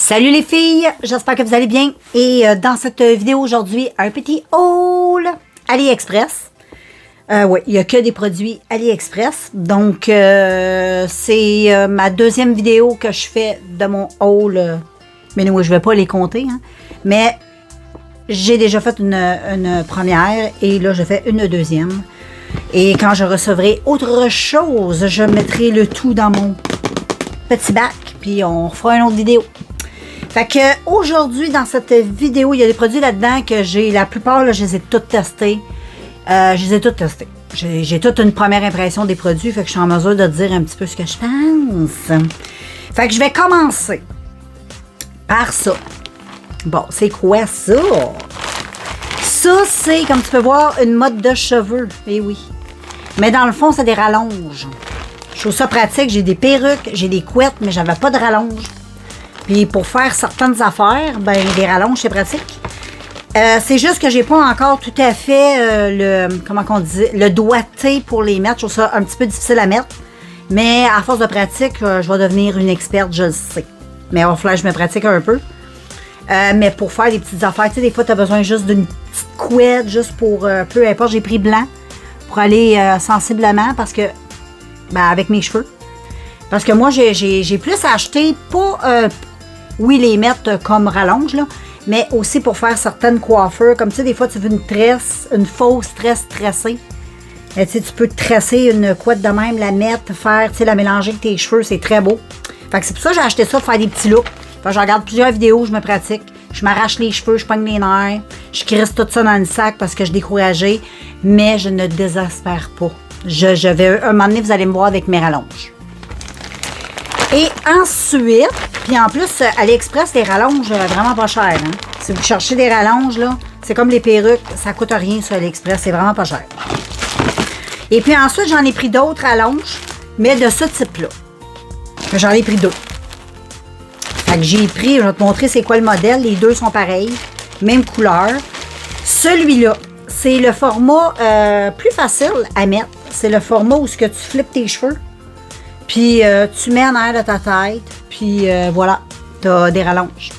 Salut les filles, j'espère que vous allez bien. Et dans cette vidéo aujourd'hui, un petit haul AliExpress. Oui, il n'y a que des produits AliExpress. Donc, c'est ma deuxième vidéo que je fais de mon haul. Mais non, je ne vais pas les compter. Hein. Mais j'ai déjà fait une première et là, je fais une deuxième. Et quand je recevrai autre chose, je mettrai le tout dans mon petit bac. Puis on fera une autre vidéo. Fait que aujourd'hui, dans cette vidéo, il y a des produits là-dedans que j'ai, la plupart, là, je les ai toutes testés. J'ai toute une première impression des produits, fait que je suis en mesure de te dire un petit peu ce que je pense. Fait que je vais commencer par ça. Bon, c'est quoi ça? Ça, c'est, comme tu peux voir, une mode de cheveux. Eh oui. Mais dans le fond, c'est des rallonges. Je trouve ça pratique. J'ai des perruques, j'ai des couettes, mais j'avais pas de rallonges. Puis pour faire certaines affaires, ben des rallonges, c'est pratique. C'est juste que j'ai pas encore tout à fait le doigté pour les mettre. Je trouve ça un petit peu difficile à mettre. Mais à force de pratique, je vais devenir une experte, je le sais. Mais il va falloir que je me pratique un peu. Mais pour faire des petites affaires, tu sais, des fois, tu as besoin juste d'une petite couette, juste pour, peu importe, j'ai pris blanc pour aller sensiblement parce que, ben, avec mes cheveux. Parce que moi, j'ai plus acheté, pas, oui, les mettre comme rallonge, là, mais aussi pour faire certaines coiffures. Comme tu sais, des fois, tu veux une tresse, une fausse tresse tressée. Tu sais, tu peux tresser une couette de même, la mettre, faire, tu sais, la mélanger avec tes cheveux, c'est très beau. Fait que c'est pour ça que j'ai acheté ça, pour faire des petits looks. Fait que je regarde plusieurs vidéos, je me pratique. Je m'arrache les cheveux, je pogne les nerfs. Je crisse tout ça dans le sac parce que je suis découragée. Mais je ne désespère pas. Je vais, un moment donné, vous allez me voir avec mes rallonges. Et ensuite, puis en plus, AliExpress, les rallonges, vraiment pas cher. Hein? Si vous cherchez des rallonges, là, c'est comme les perruques, ça coûte rien sur AliExpress, c'est vraiment pas cher. Et puis ensuite, j'en ai pris d'autres rallonges, mais de ce type-là. J'en ai pris deux. Fait que j'ai pris, je vais te montrer c'est quoi le modèle, les deux sont pareils, même couleur. Celui-là, c'est le format plus facile à mettre. C'est le format où tu flippes tes cheveux. Puis, tu mets en arrière de ta tête. Puis, voilà, tu as des rallonges.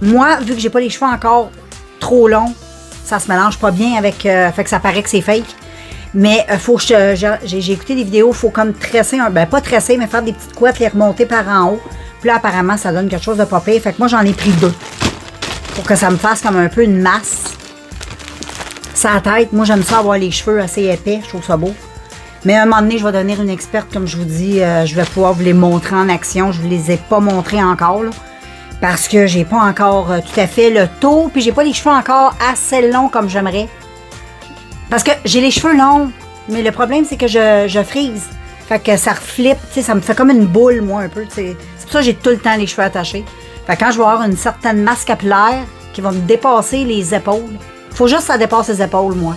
Moi, vu que j'ai pas les cheveux encore trop longs, ça se mélange pas bien avec... fait que ça paraît que c'est fake. Mais faut que j'ai écouté des vidéos, il faut comme tresser, pas tresser, mais faire des petites couettes, les remonter par en haut. Puis là, apparemment, ça donne quelque chose de pas pire. Fait que moi, j'en ai pris deux. Pour que ça me fasse comme un peu une masse. Sa tête, moi, j'aime ça avoir les cheveux assez épais. Je trouve ça beau. Mais à un moment donné, je vais devenir une experte, comme je vous dis. Je vais pouvoir vous les montrer en action. Je ne vous les ai pas montrés encore, là, parce que j'ai pas encore tout à fait le tour. Puis j'ai pas les cheveux encore assez longs comme j'aimerais. Parce que j'ai les cheveux longs, mais le problème, c'est que je frise. Fait que ça reflippe, tu sais, ça me fait comme une boule, moi, un peu. C'est pour ça que j'ai tout le temps les cheveux attachés. Fait que quand je vais avoir une certaine masse capillaire qui va me dépasser les épaules, faut juste que ça dépasse les épaules, moi.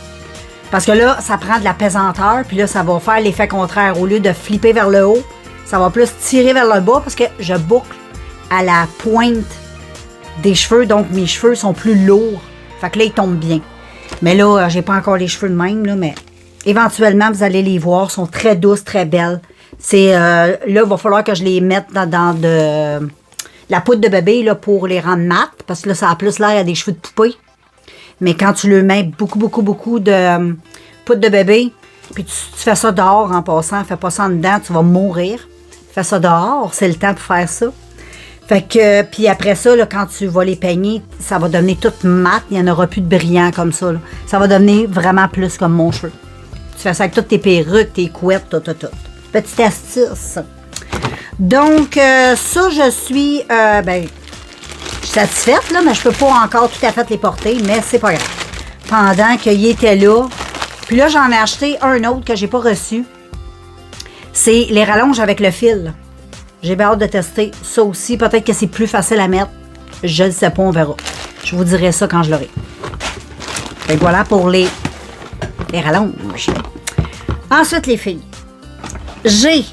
Parce que là, ça prend de la pesanteur, puis là, ça va faire l'effet contraire. Au lieu de flipper vers le haut, ça va plus tirer vers le bas parce que je boucle à la pointe des cheveux, donc mes cheveux sont plus lourds. Fait que là, ils tombent bien. Mais là, j'ai pas encore les cheveux de même, là, mais éventuellement, vous allez les voir. Ils sont très douces, très belles. C'est là, il va falloir que je les mette dans de la poudre de bébé là, pour les rendre mat, parce que là, ça a plus l'air à des cheveux de poupée. Mais quand tu le mets beaucoup de poudre de bébé, puis tu fais ça dehors en passant, fais pas ça en dedans, tu vas mourir. Fais ça dehors, c'est le temps pour faire ça. Fait que, puis après ça, là, quand tu vas les peigner, ça va devenir tout mat, il n'y en aura plus de brillant comme ça. Là. Ça va devenir vraiment plus comme mon cheveu. Tu fais ça avec toutes tes perruques, tes couettes, tout. Petite astuce. Donc, ça, je suis, je suis satisfaite, là, mais je peux pas encore tout à fait les porter, mais c'est pas grave. Pendant qu'il était là, puis là, j'en ai acheté un autre que j'ai pas reçu. C'est les rallonges avec le fil. J'ai bien hâte de tester ça aussi. Peut-être que c'est plus facile à mettre. Je ne sais pas, on verra. Je vous dirai ça quand je l'aurai. Et voilà pour les rallonges. Ensuite, les filles. J'ai.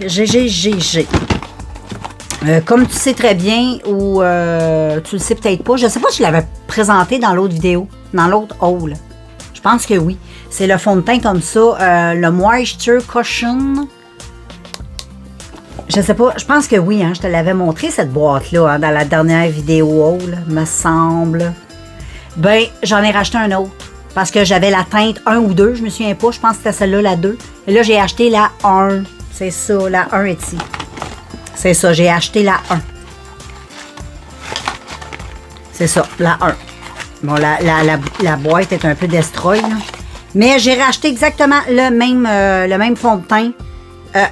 Comme tu sais très bien, ou tu le sais peut-être pas, je ne sais pas si je l'avais présenté dans l'autre vidéo, dans l'autre haul. Je pense que oui. C'est le fond de teint comme ça, le Moisture Cushion. Je sais pas, je pense que oui, hein, je te l'avais montré cette boîte-là hein, dans la dernière vidéo, là, me semble. Ben, j'en ai racheté un autre. Parce que j'avais la teinte 1 ou 2, je me souviens pas, je pense que c'était celle-là, la 2. Et là, j'ai acheté la 1. C'est ça, la 1 est ici. C'est ça, j'ai acheté la 1. C'est ça, la 1. Bon, la boîte est un peu destroy, là. Mais j'ai racheté exactement le même fond de teint.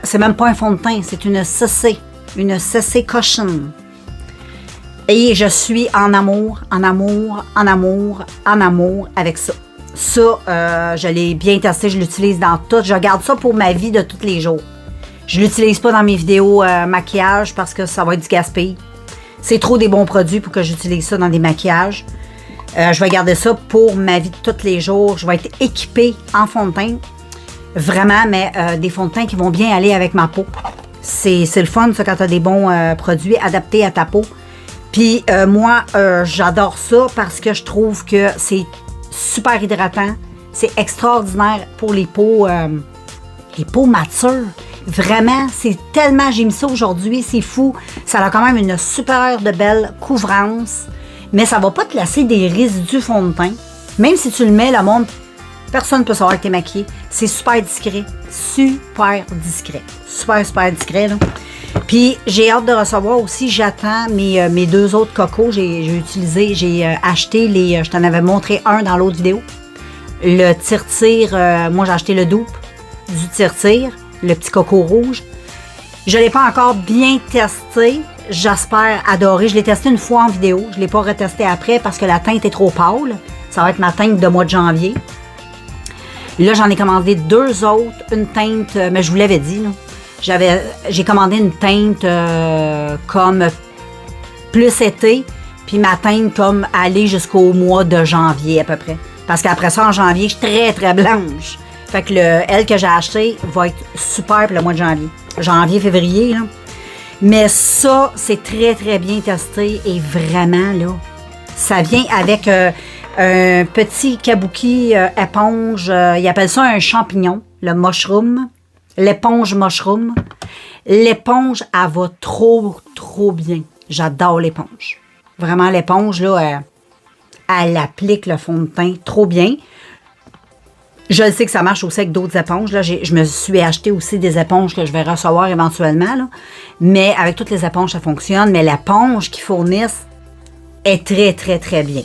C'est même pas un fond de teint, c'est une CC. Une CC Cushion. Et je suis en amour, en amour, en amour, en amour avec ça. Ça, je l'ai bien testé, je l'utilise dans tout. Je garde ça pour ma vie de tous les jours. Je l'utilise pas dans mes vidéos maquillage parce que ça va être du gaspillage. C'est trop des bons produits pour que j'utilise ça dans des maquillages. Je vais garder ça pour ma vie de tous les jours. Je vais être équipée en fond de teint. Vraiment, mais des fonds de teint qui vont bien aller avec ma peau. C'est le fun, ça, quand tu as des bons produits adaptés à ta peau. Puis moi, j'adore ça parce que je trouve que c'est super hydratant. C'est extraordinaire pour les peaux matures. Vraiment, c'est tellement... J'ai mis ça aujourd'hui, c'est fou. Ça a quand même une super de belle couvrance. Mais ça va pas te laisser des résidus fond de teint. Même si tu le mets, le monde, personne ne peut savoir que tu es maquillée. C'est super discret. Super discret. Super, super discret, là. Puis, j'ai hâte de recevoir aussi, j'attends mes 2 autres cocos. J'ai acheté les... Je t'en avais montré un dans l'autre vidéo. Le tire-tire, moi j'ai acheté le dupe du tire-tire, le petit coco rouge. Je ne l'ai pas encore bien testé. J'espère adorer. Je l'ai testé une fois en vidéo. Je ne l'ai pas retesté après parce que la teinte est trop pâle. Ça va être ma teinte de mois de janvier. Là, j'en ai commandé 2 autres. Une teinte, mais je vous l'avais dit, là. J'ai commandé une teinte comme plus été, puis ma teinte comme aller jusqu'au mois de janvier à peu près. Parce qu'après ça, en janvier, je suis très, très blanche. Fait que elle que j'ai acheté va être super pour le mois de janvier. Janvier, février, là. Mais ça, c'est très, très bien testé et vraiment, là, ça vient avec un petit kabuki éponge. Ils appellent ça un champignon, le mushroom. L'éponge mushroom. L'éponge, elle va trop, trop bien. J'adore l'éponge. Vraiment, l'éponge, là, elle applique le fond de teint trop bien. Je sais que ça marche aussi avec d'autres éponges. Là, je me suis acheté aussi des éponges que je vais recevoir éventuellement. Là. Mais avec toutes les éponges, ça fonctionne. Mais l'éponge qu'ils fournissent est très, très, très bien.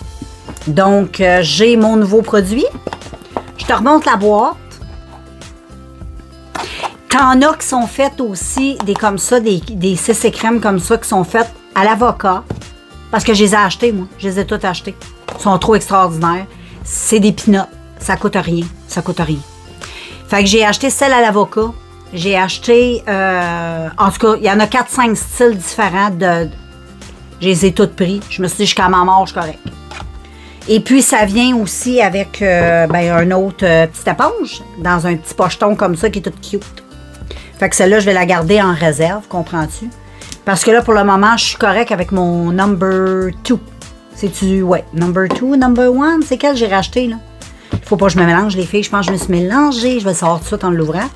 Donc, j'ai mon nouveau produit. Je te remonte la boîte. T'en as qui sont faites aussi, des comme ça, des CC crèmes comme ça, qui sont faites à l'avocat. Parce que je les ai achetées, moi. Je les ai toutes achetées. Ils sont trop extraordinaires. C'est des peanuts. Ça coûte rien. Ça coûte rien. Fait que j'ai acheté celle à l'avocat. J'ai acheté... en tout cas, il y en a 4-5 styles différents. Je les ai toutes pris. Je me suis dit, jusqu'à ma mort, je suis correct. Et puis, ça vient aussi avec un autre petite éponge. Dans un petit pocheton comme ça, qui est toute cute. Fait que celle-là, je vais la garder en réserve, comprends-tu? Parce que là, pour le moment, je suis correct avec mon number 2. C'est-tu... Ouais, number 2, number 1, c'est quel j'ai racheté, là? Faut pas que je me mélange, les filles. Je pense que je me suis mélangée. Je vais savoir tout ça en l'ouvrant.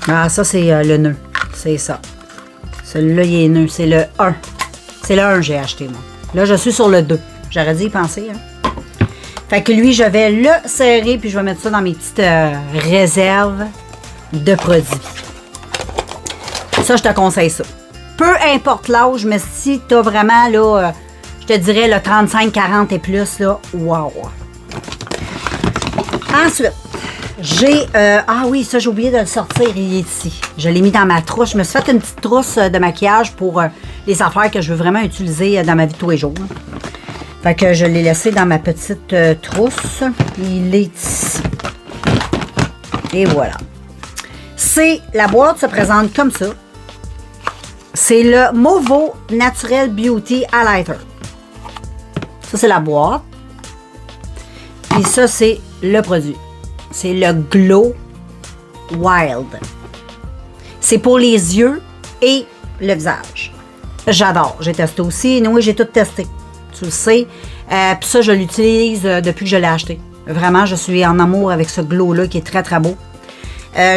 Ah, ça, c'est le nœud. C'est ça. Celui-là, il est nœud. C'est le 1. C'est le 1 que j'ai acheté, moi. Là, je suis sur le 2. J'aurais dû y penser, hein. Fait que lui, je vais le serrer, puis je vais mettre ça dans mes petites réserves de produits. Ça, je te conseille ça. Peu importe l'âge, mais si tu as vraiment, là, je te dirais, le 35-40 et plus, là, wow! Ensuite, j'ai... ah oui, ça, j'ai oublié de le sortir. Il est ici. Je l'ai mis dans ma trousse. Je me suis fait une petite trousse de maquillage pour les affaires que je veux vraiment utiliser dans ma vie de tous les jours. Fait que je l'ai laissé dans ma petite trousse. Il est ici. Et voilà. La boîte se présente comme ça. C'est le Movo Natural Beauty Highlighter. Ça, c'est la boîte. Et ça, c'est le produit. C'est le Glow Wild. C'est pour les yeux et le visage. J'adore. J'ai testé aussi. Oui, j'ai tout testé. Tu le sais. Puis ça, je l'utilise depuis que je l'ai acheté. Vraiment, je suis en amour avec ce glow-là qui est très, très beau.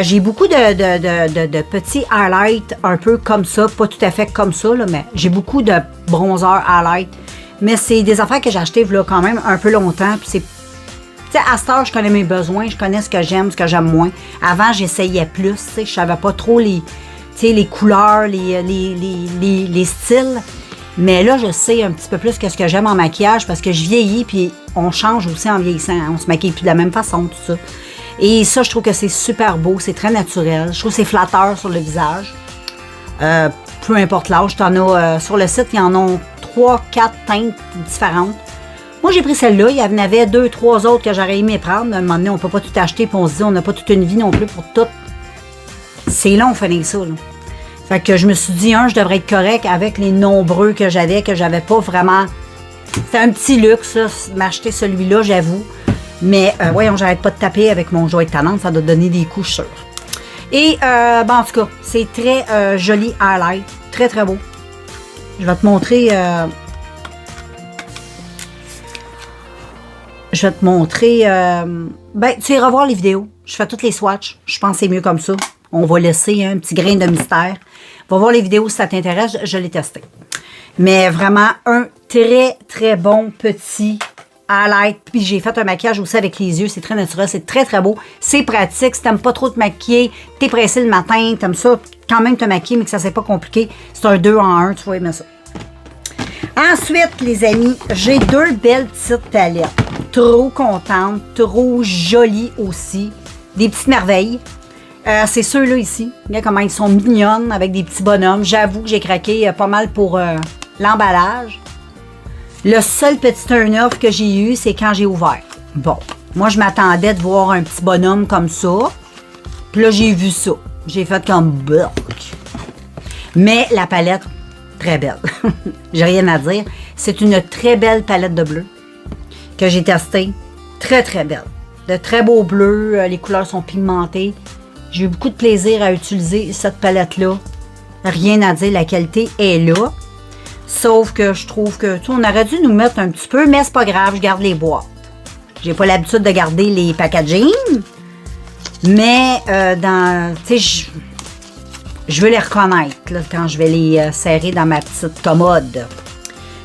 J'ai beaucoup de petits highlights un peu comme ça, pas tout à fait comme ça, là, mais j'ai beaucoup de bronzers highlights. Mais c'est des affaires que j'ai achetées là, quand même un peu longtemps. Puis c'est, tu sais, à cette heure, je connais mes besoins, je connais ce que j'aime moins. Avant, j'essayais plus, tu sais, je savais pas trop les couleurs, les styles. Mais là, je sais un petit peu plus qu'est-ce que j'aime en maquillage parce que je vieillis, puis on change aussi en vieillissant. Hein, on se maquille plus de la même façon, tout ça. Et ça, je trouve que c'est super beau, c'est très naturel. Je trouve que c'est flatteur sur le visage. Peu importe l'âge, t'en as sur le site, il y en a 3, 4 teintes différentes. Moi, j'ai pris celle-là. Il y en avait 2, 3 autres que j'aurais aimé prendre. À un moment donné, on peut pas tout acheter, puis on se dit, on n'a pas toute une vie non plus pour tout. C'est long, finir ça, là. Fait que je me suis dit, je devrais être correct avec les nombreux que j'avais pas vraiment. C'était un petit luxe, là, m'acheter celui-là, j'avoue. Mais voyons, j'arrête pas de taper avec mon jouet de talent, ça doit donner des coups sûrs. Et en tout cas, c'est très joli highlight. Très, très beau. Je vais te montrer. Tu sais, revoir les vidéos. Je fais toutes les swatchs. Je pense que c'est mieux comme ça. On va laisser un petit grain de mystère. Va voir les vidéos si ça t'intéresse. Je l'ai testé. Mais vraiment, un très, très bon petit highlight. Puis j'ai fait un maquillage aussi avec les yeux. C'est très naturel. C'est très, très beau. C'est pratique. Si t'aimes pas trop te maquiller, t'es pressé le matin, t'aimes ça quand même te maquiller, mais que ça c'est pas compliqué. C'est un 2 en 1. Tu vas aimer ça. Ensuite, les amis, j'ai 2 belles petites palettes. Trop contente. Trop jolies aussi. Des petites merveilles. C'est ceux-là ici. Regarde comment ils sont mignonnes avec des petits bonhommes. J'avoue que j'ai craqué pas mal pour l'emballage. Le seul petit turn-off que j'ai eu, c'est quand j'ai ouvert. Bon, moi, je m'attendais de voir un petit bonhomme comme ça. Puis là, j'ai vu ça. J'ai fait comme bloc. Mais la palette, très belle. J'ai rien à dire. C'est une très belle palette de bleu que j'ai testée. Très, très belle. De très beaux bleus. Les couleurs sont pigmentées. J'ai eu beaucoup de plaisir à utiliser cette palette-là. Rien à dire, la qualité est là. Sauf que je trouve que, on aurait dû nous mettre un petit peu, mais c'est pas grave, je garde les boîtes. J'ai pas l'habitude de garder les packaging, mais tu sais, je veux les reconnaître là, quand je vais les serrer dans ma petite commode.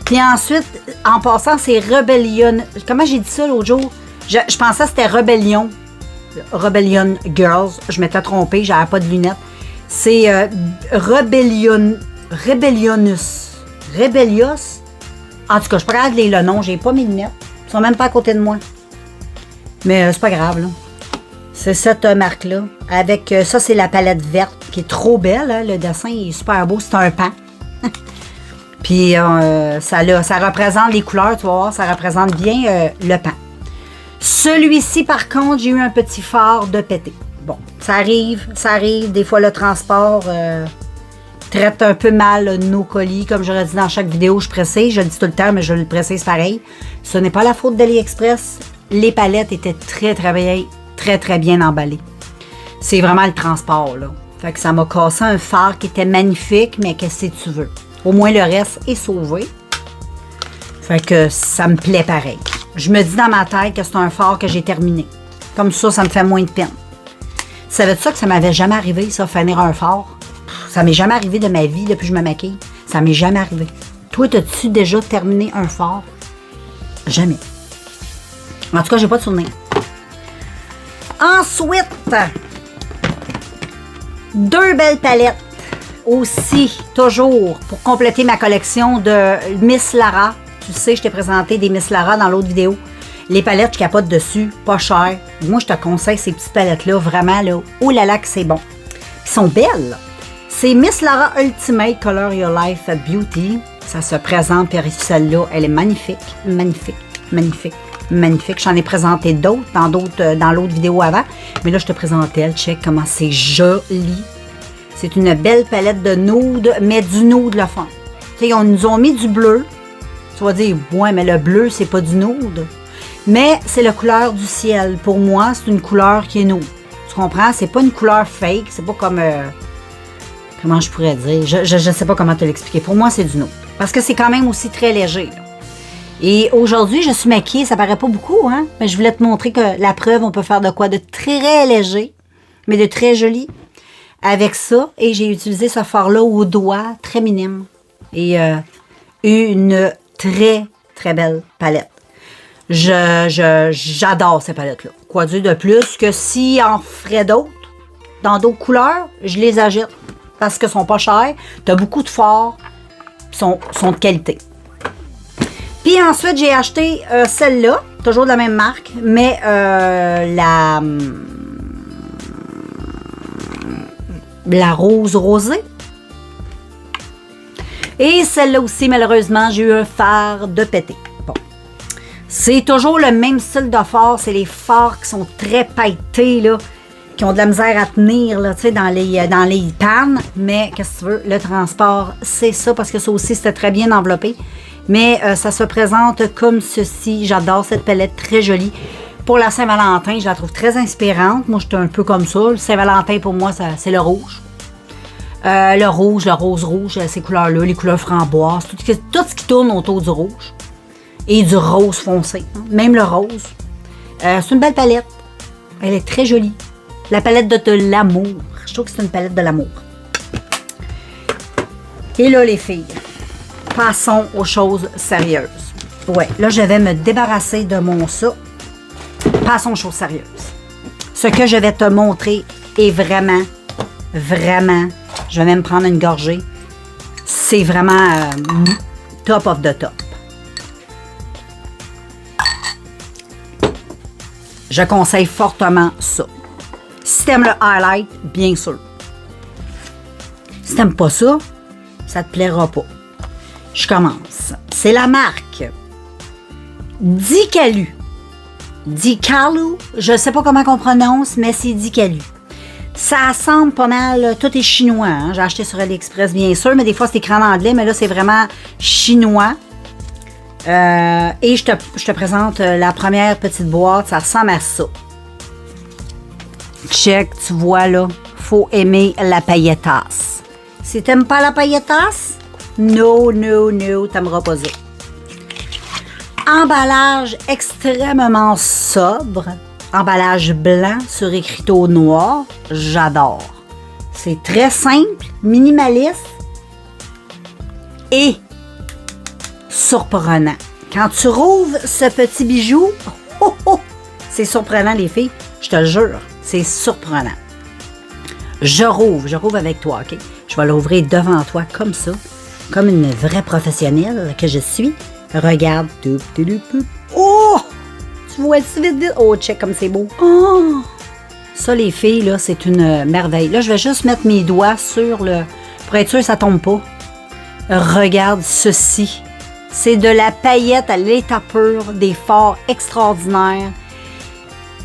Puis ensuite, en passant, c'est Rebellion. Comment j'ai dit ça l'autre jour? Je pensais que c'était Rebellion Girls. Je m'étais trompée, j'avais pas de lunettes. C'est Rebellious. En tout cas, je peux regarder le nom, j'ai pas mes lunettes. Ils sont même pas à côté de moi. Mais c'est pas grave, là. C'est cette marque-là. Avec ça, c'est la palette verte qui est trop belle. Hein? Le dessin est super beau. C'est un pan. Puis ça représente les couleurs, tu vas voir, ça représente bien le pan. Celui-ci, par contre, j'ai eu un petit fard de pété. Bon, ça arrive. Des fois, le transport traite un peu mal nos colis. Comme j'aurais dit dans chaque vidéo, je précise. Je le dis tout le temps, mais je le précise pareil. Ce n'est pas la faute d'AliExpress. Les palettes étaient très, très bien emballées. C'est vraiment le transport, là. Fait que ça m'a cassé un fard qui était magnifique, mais qu'est-ce que tu veux? Au moins, le reste est sauvé. Fait que ça me plaît pareil. Je me dis dans ma tête que c'est un fard que j'ai terminé. Comme ça, ça me fait moins de peine. Savais-tu ça que ça m'avait jamais arrivé, ça, finir un fard? Ça m'est jamais arrivé de ma vie depuis que je me maquille. Ça m'est jamais arrivé. Toi, as-tu déjà terminé un fard? Jamais. En tout cas, j'ai pas de souvenir. Ensuite, 2 belles palettes. Aussi, toujours, pour compléter ma collection de Miss Lara. Tu sais, je t'ai présenté des Miss Lara dans l'autre vidéo. Les palettes, je capote dessus, pas cher. Moi, je te conseille ces petites palettes-là, vraiment, là. Oh là là, que c'est bon. Ils sont belles. C'est Miss Lara Ultimate Color Your Life Beauty. Ça se présente, puis celle-là, elle est magnifique. J'en ai présenté d'autres dans l'autre vidéo avant. Mais là, je te présentais elle. Check comment c'est joli. C'est une belle palette de nude, mais du nude le fond. Tu sais, ils nous ont mis du bleu. Tu vas dire, ouais, mais le bleu, c'est pas du nude. Mais c'est la couleur du ciel. Pour moi, c'est une couleur qui est nude. Tu comprends? C'est pas une couleur fake. C'est pas comme... comment je pourrais dire? Je sais pas comment te l'expliquer. Pour moi, c'est du nude. Parce que c'est quand même aussi très léger. Là. Et aujourd'hui, je suis maquillée. Ça paraît pas beaucoup, hein? Mais je voulais te montrer que la preuve, on peut faire de quoi de très léger. mais de très joli. Avec ça, et j'ai utilisé ce fard-là au doigt, très minime. Et une très, très belle palette. J'adore ces palettes-là. Quoi dire de plus que si en ferait d'autres, dans d'autres couleurs, je les achète parce qu'elles sont pas chères. T'as beaucoup de fards, sont de qualité. Puis ensuite, j'ai acheté celle-là, toujours de la même marque, mais la rose rosée. Et celle-là aussi, malheureusement, j'ai eu un fard de pété. Bon. C'est toujours le même style de fard. C'est les fards qui sont très pailletés, là, qui ont de la misère à tenir là, dans les pannes. Mais qu'est-ce que tu veux? Le transport, c'est ça, parce que ça aussi, c'était très bien enveloppé. Mais ça se présente comme ceci. J'adore cette palette, très jolie. Pour la Saint-Valentin, je la trouve très inspirante. Moi, j'étais un peu comme ça. Le Saint-Valentin, pour moi, c'est le rouge. Le rouge, le rose-rouge, ces couleurs-là, les couleurs framboises, tout ce qui tourne autour du rouge. Et du rose foncé, hein, même le rose. C'est une belle palette. Elle est très jolie. La palette de l'amour. Je trouve que c'est une palette de l'amour. Et là, les filles, passons aux choses sérieuses. Ouais, là, je vais me débarrasser de mon ça. Passons aux choses sérieuses. Ce que je vais te montrer est vraiment, vraiment, je vais même prendre une gorgée. C'est vraiment top of the top. Je conseille fortement ça. Si t'aimes le highlight, bien sûr. Si t'aimes pas ça, ça te plaira pas. Je commence. C'est la marque Dikalu. Dikalu, je sais pas comment on prononce, mais c'est Dikalu. Ça semble pas mal, tout est chinois. Hein? J'ai acheté sur AliExpress, bien sûr, mais des fois c'est écrit en anglais, mais là c'est vraiment chinois. Et je te présente la première petite boîte, ça ressemble à ça. Check, tu vois là, faut aimer la pailletasse. Si t'aimes pas la pailletasse, no, t'aimeras pas ça. Emballage extrêmement sobre. Emballage blanc sur écriteau noir. J'adore. C'est très simple, minimaliste et surprenant. Quand tu rouvres ce petit bijou, c'est surprenant les filles. Je te le jure, c'est surprenant. Je rouvre avec toi, OK? Je vais l'ouvrir devant toi comme ça, comme une vraie professionnelle que je suis. Regarde. Oh! Tu vois vite. Oh, check comme c'est beau. Oh! Ça, les filles, là, c'est une merveille. Là, je vais juste mettre mes doigts sur le... Pour être sûr que ça tombe pas. Regarde ceci. C'est de la paillette à l'état pur, des fards extraordinaires.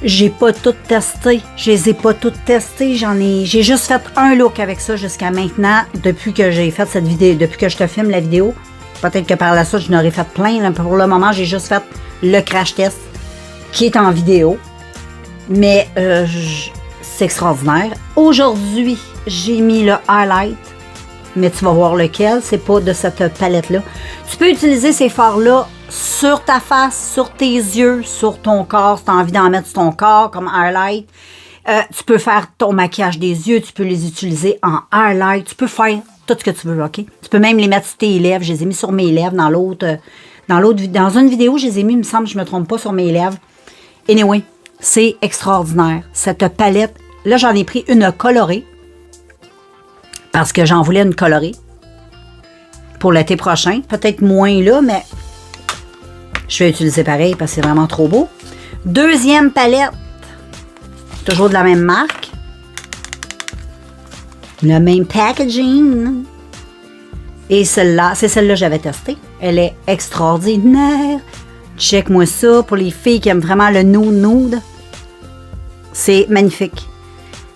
J'ai pas tout testé. Je les ai pas toutes testées. J'ai juste fait un look avec ça jusqu'à maintenant, depuis que j'ai fait cette vidéo, depuis que je te filme la vidéo. Peut-être que par la suite, je n'aurais fait plein. Là. Pour le moment, j'ai juste fait le crash test qui est en vidéo. Mais c'est extraordinaire. Aujourd'hui, j'ai mis le highlight. Mais tu vas voir lequel. C'est pas de cette palette-là. Tu peux utiliser ces fards-là sur ta face, sur tes yeux, sur ton corps. Si tu as envie d'en mettre sur ton corps comme highlight. Tu peux faire ton maquillage des yeux. Tu peux les utiliser en highlight. Tu peux faire tout ce que tu veux, OK? Tu peux même les mettre sur tes lèvres. Je les ai mis sur mes lèvres dans une vidéo, je les ai mis, il me semble, je ne me trompe pas, sur mes lèvres. Anyway, c'est extraordinaire. Cette palette, là, j'en ai pris une colorée. Parce que j'en voulais une colorée. Pour l'été prochain. Peut-être moins là, mais je vais utiliser pareil parce que c'est vraiment trop beau. Deuxième palette. Toujours de la même marque. Le même packaging. Et celle-là, c'est celle-là que j'avais testée. Elle est extraordinaire. Check-moi ça pour les filles qui aiment vraiment le nude. C'est magnifique.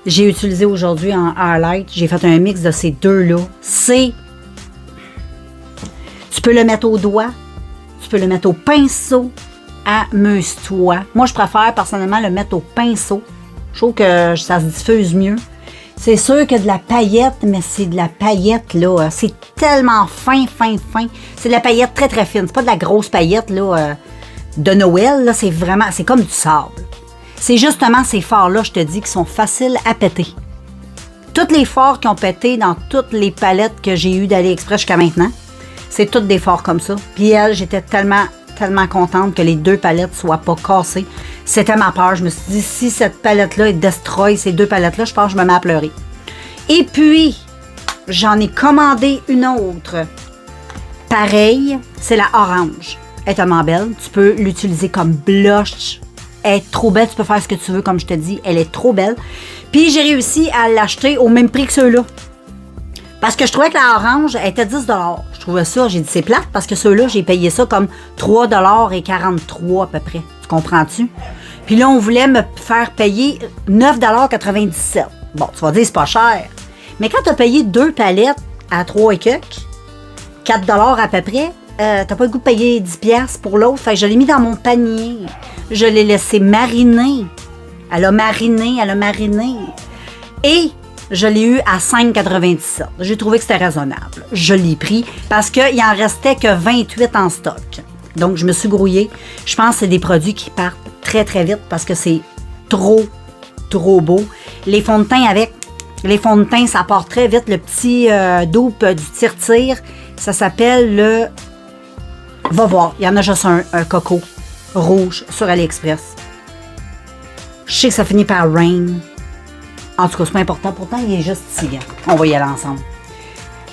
J'ai utilisé aujourd'hui en highlight. J'ai fait un mix de ces deux-là. Tu peux le mettre au doigt. Tu peux le mettre au pinceau. Amuse-toi. Moi, je préfère personnellement le mettre au pinceau. Je trouve que ça se diffuse mieux. C'est sûr que de la paillette, mais c'est de la paillette, là. C'est tellement fin. C'est de la paillette très, très fine. C'est pas de la grosse paillette, là, de Noël, là. C'est vraiment, c'est comme du sable. C'est justement ces fards-là, je te dis, qui sont faciles à péter. Toutes les fards qui ont pété dans toutes les palettes que j'ai eues d'AliExpress jusqu'à maintenant, c'est toutes des fards comme ça. Puis elle, j'étais tellement contente que les 2 palettes soient pas cassées. C'était ma peur. Je me suis dit, si cette palette-là est destroy, ces 2 palettes-là, je pense que je me mets à pleurer. Et puis, j'en ai commandé une autre. Pareil, c'est la orange. Elle est tellement belle. Tu peux l'utiliser comme blush. Elle est trop belle. Tu peux faire ce que tu veux, comme je te dis. Elle est trop belle. Puis, j'ai réussi à l'acheter au même prix que ceux-là. Parce que je trouvais que la orange elle était 10 $. Je trouvais ça, j'ai dit c'est plate parce que ceux-là, j'ai payé ça comme 3,43 $ à peu près. Tu comprends-tu? Puis là, on voulait me faire payer 9,97 $. Bon, tu vas dire c'est pas cher. Mais quand tu as payé 2 palettes à 3 et quelques, 4 $ à peu près, t'as pas le goût de payer 10 $ pour l'autre. Fait que je l'ai mis dans mon panier. Je l'ai laissé mariner. Elle a mariné. Et je l'ai eu à 5,97 $. J'ai trouvé que c'était raisonnable. Je l'ai pris parce qu'il en restait que 28 en stock. Donc, je me suis grouillée. Je pense que c'est des produits qui partent très, très vite parce que c'est trop beau. Les fonds de teint ça part très vite. Le petit doupe du tire-tire, ça s'appelle le... Va voir, il y en a juste un coco rouge sur AliExpress. Je sais que ça finit par Rain. En tout cas, c'est pas important. Pourtant, il est juste ici. On va y aller ensemble.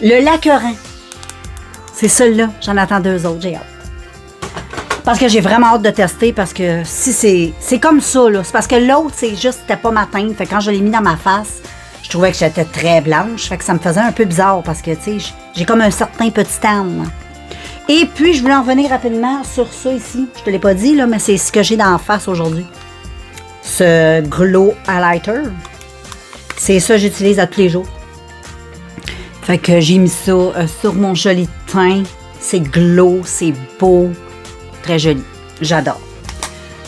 Le Laquerin. C'est celui-là. J'en attends 2 autres. J'ai hâte. Parce que j'ai vraiment hâte de tester. Parce que si c'est comme ça, là. C'est parce que l'autre, c'est juste, c'était pas ma teinte. Fait que quand je l'ai mis dans ma face, je trouvais que j'étais très blanche. Fait que ça me faisait un peu bizarre. Parce que, tu sais, j'ai comme un certain petit tan. Et puis, je voulais en revenir rapidement sur ça ici. Je te l'ai pas dit, là, mais c'est ce que j'ai dans la face aujourd'hui. Ce Glow Highlighter. C'est ça que j'utilise à tous les jours. Fait que j'ai mis ça sur mon joli teint. C'est glow, c'est beau. Très joli. J'adore.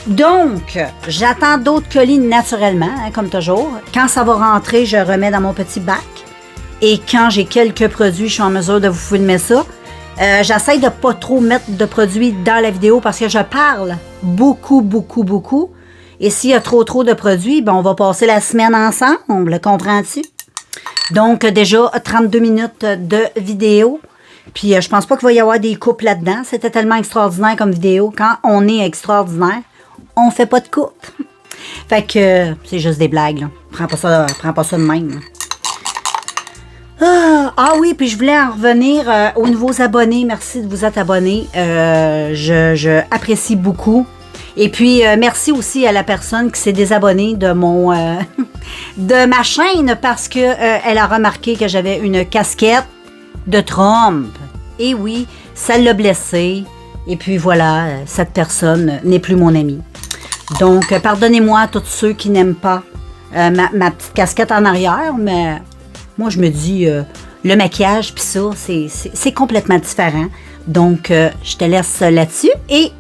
Donc, j'attends d'autres colis naturellement, hein, comme toujours. Quand ça va rentrer, je remets dans mon petit bac. Et quand j'ai quelques produits, je suis en mesure de vous filmer ça. J'essaie de ne pas trop mettre de produits dans la vidéo parce que je parle beaucoup. Et s'il y a trop de produits, ben on va passer la semaine ensemble, comprends-tu? Donc, déjà, 32 minutes de vidéo. Puis, je pense pas qu'il va y avoir des coupes là-dedans. C'était tellement extraordinaire comme vidéo. Quand on est extraordinaire, on fait pas de coupe. Fait que, c'est juste des blagues, là. Prends pas ça de même, là. Ah oui, puis je voulais en revenir aux nouveaux abonnés. Merci de vous être abonnés. Je apprécie beaucoup. Et puis, merci aussi à la personne qui s'est désabonnée de de ma chaîne parce que elle a remarqué que j'avais une casquette de Trump. Et oui, ça l'a blessée. Et puis voilà, cette personne n'est plus mon amie. Donc, pardonnez-moi à tous ceux qui n'aiment pas ma petite casquette en arrière, mais moi, je me dis, le maquillage puis ça, c'est complètement différent. Donc, je te laisse là-dessus et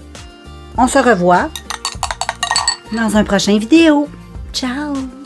on se revoit dans un prochain vidéo. Ciao!